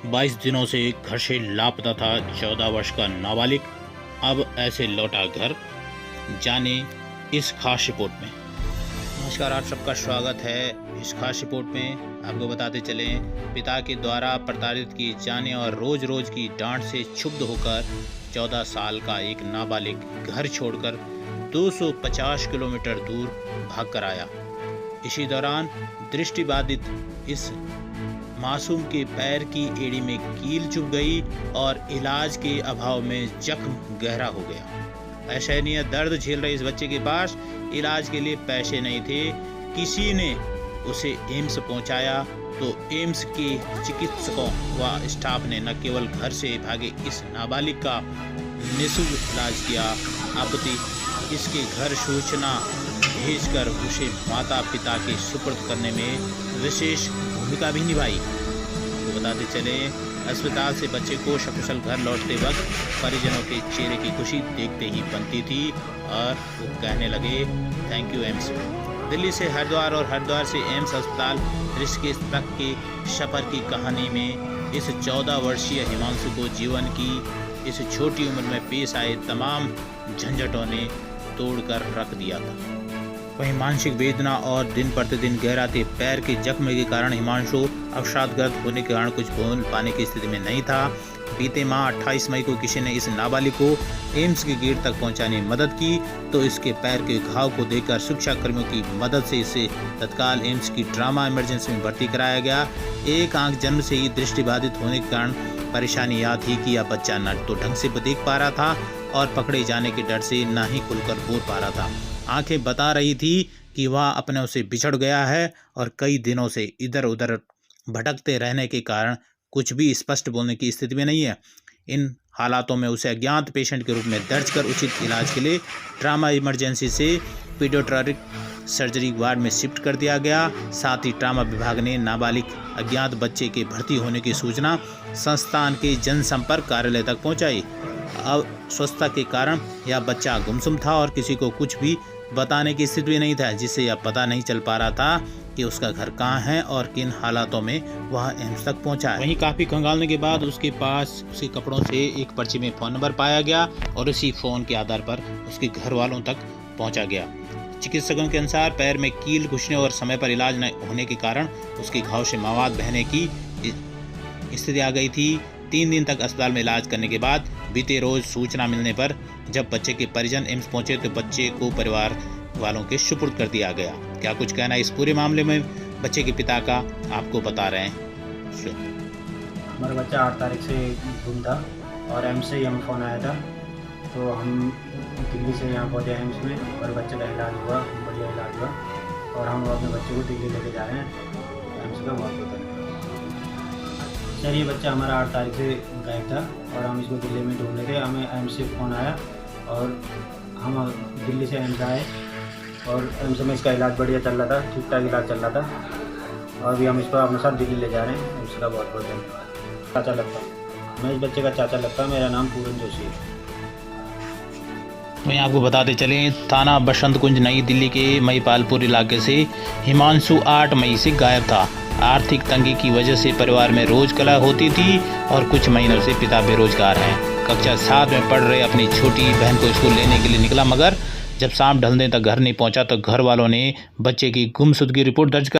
22 दिनों से घर से लापता था 14 वर्ष का नाबालिग, अब ऐसे लौटा घर। जाने इस खास रिपोर्ट में। नमस्कार, आप सबका स्वागत है इस खास रिपोर्ट में। आपको बताते चलें, पिता के द्वारा प्रताड़ित किए जाने और रोज रोज की डांट से क्षुब्ध होकर 14 साल का एक नाबालिग घर छोड़कर 250 किलोमीटर दूर भागकर आया। इसी दौरान दृष्टिबाधित इस मासूम के पैर की एड़ी में कील चुभ गई और इलाज के अभाव में जख्म गहरा हो गया। असहनीय दर्द झेल रहे इस बच्चे के पास इलाज के लिए पैसे नहीं थे। किसी ने उसे एम्स पहुंचाया तो एम्स के चिकित्सकों व स्टाफ ने न केवल घर से भागे इस नाबालिग का निःशुल्क इलाज किया, अपितु इसके घर सूचना भेजकर उसे माता पिता के सुपुर्द करने में विशेष भूमिका भी निभाई। तो बताते चले, अस्पताल से बच्चे को सकुशल घर लौटते वक्त परिजनों के चेहरे की खुशी देखते ही बनती थी और वो कहने लगे, थैंक यू एम्स। दिल्ली से हरिद्वार और हरिद्वार से एम्स अस्पताल ऋषिकेश तक के सफर की कहानी में इस 14 वर्षीय हिमांशु को जीवन की इस छोटी उम्र में पेश आए तमाम झंझटों ने तोड़कर रख दिया था। वहीं मानसिक वेदना और दिन प्रतिदिन गहराते पैर के जख्म के कारण हिमांशु अवसादग्रस्त होने के कारण कुछ बोल पाने की स्थिति में नहीं था। बीते माह 28 मई को किसी ने इस नाबालिग को एम्स के गेट तक पहुंचाने में मदद की तो इसके पैर के घाव को देखकर सुरक्षा कर्मियों की मदद से इसे तत्काल एम्स की ट्रामा इमरजेंसी में भर्ती कराया गया। एक आंख जन्म से ही दृष्टिबाधित होने के कारण परेशानी याद ही कि यह बच्चा न तो ढंग से देख पा रहा था और पकड़े जाने के डर से न ही खुलकर बोल पा रहा था। आंखें बता रही थी कि वह अपने से बिछड़ गया है और कई दिनों से इधर उधर भटकते रहने के कारण कुछ भी स्पष्ट बोलने की स्थिति में नहीं है। इन हालातों में उसे अज्ञात पेशेंट के रूप में दर्ज कर उचित इलाज के लिए ट्रामा इमरजेंसी से पीडियाट्रिक सर्जरी वार्ड में शिफ्ट कर दिया गया। साथ ही ट्रामा विभाग ने नाबालिग अज्ञात बच्चे के भर्ती होने की सूचना संस्थान के जनसंपर्क कार्यालय तक पहुंचाई। अब अस्वस्थता के कारण यह बच्चा गुमसुम था और किसी को कुछ भी बताने की स्थिति में नहीं था, जिससे यह पता नहीं चल पा रहा था कि उसका घर कहाँ है और किन हालातों में वह एम्स तक पहुंचा है। वहीं काफ़ी खंगालने के बाद उसके पास उसके कपड़ों से एक पर्ची में फ़ोन नंबर पाया गया और उसी फ़ोन के आधार पर उसके घर वालों तक पहुंचा गया। चिकित्सकों के अनुसार पैर में कील घुसने और समय पर इलाज न होने के कारण उसके घाव से मवाद बहने की स्थिति आ गई थी। 3 दिन तक अस्पताल में इलाज करने के बाद बीते रोज सूचना मिलने पर जब बच्चे के परिजन एम्स पहुंचे तो बच्चे को परिवार वालों के सुपुर्द कर दिया गया। क्या कुछ कहना इस पूरे मामले में बच्चे के पिता का, आपको बता रहे हैं। हमारा बच्चा 8 तारीख से गुम था और एम्स से ही हमें फ़ोन आया था, तो हम दिल्ली से यहाँ पहुँचे एम्स में और बच्चे का इलाज हुआ, बढ़िया इलाज हुआ और हम अपने बच्चे को दिल्ली लेके जा रहे हैं। एम्स का बहुत होता है सर। ये बच्चा हमारा 8 तारीख से गायब था और हम इसको दिल्ली में ढूंढ रहे थे। हमें एम्स से फ़ोन आया और हम दिल्ली से एम्स आए और एम्स में इसका इलाज बढ़िया चल रहा था, ठीक ठाक इलाज चल रहा था और अभी हम इसको अपने साथ दिल्ली ले जा रहे हैं। एम्स का बहुत बहुत धन्यवाद। चाचा लगता हूँ मैं, इस बच्चे का चाचा लगता हूँ। मेरा नाम पूरन जोशी है। वहीं आपको बताते चलें, थाना बसंत कुंज नई दिल्ली के महिपालपुर इलाके से हिमांशु 8 मई से गायब था। आर्थिक तंगी की वजह से परिवार में रोज कलह होती थी और कुछ महीनों से पिता बेरोजगार हैं। कक्षा 7 में पढ़ रहे अपनी छोटी बहन को स्कूल लेने के लिए निकला, मगर जब शाम ढलने तक घर नहीं पहुंचा तो घर वालों ने बच्चे की गुमशुदगी रिपोर्ट दर्ज कर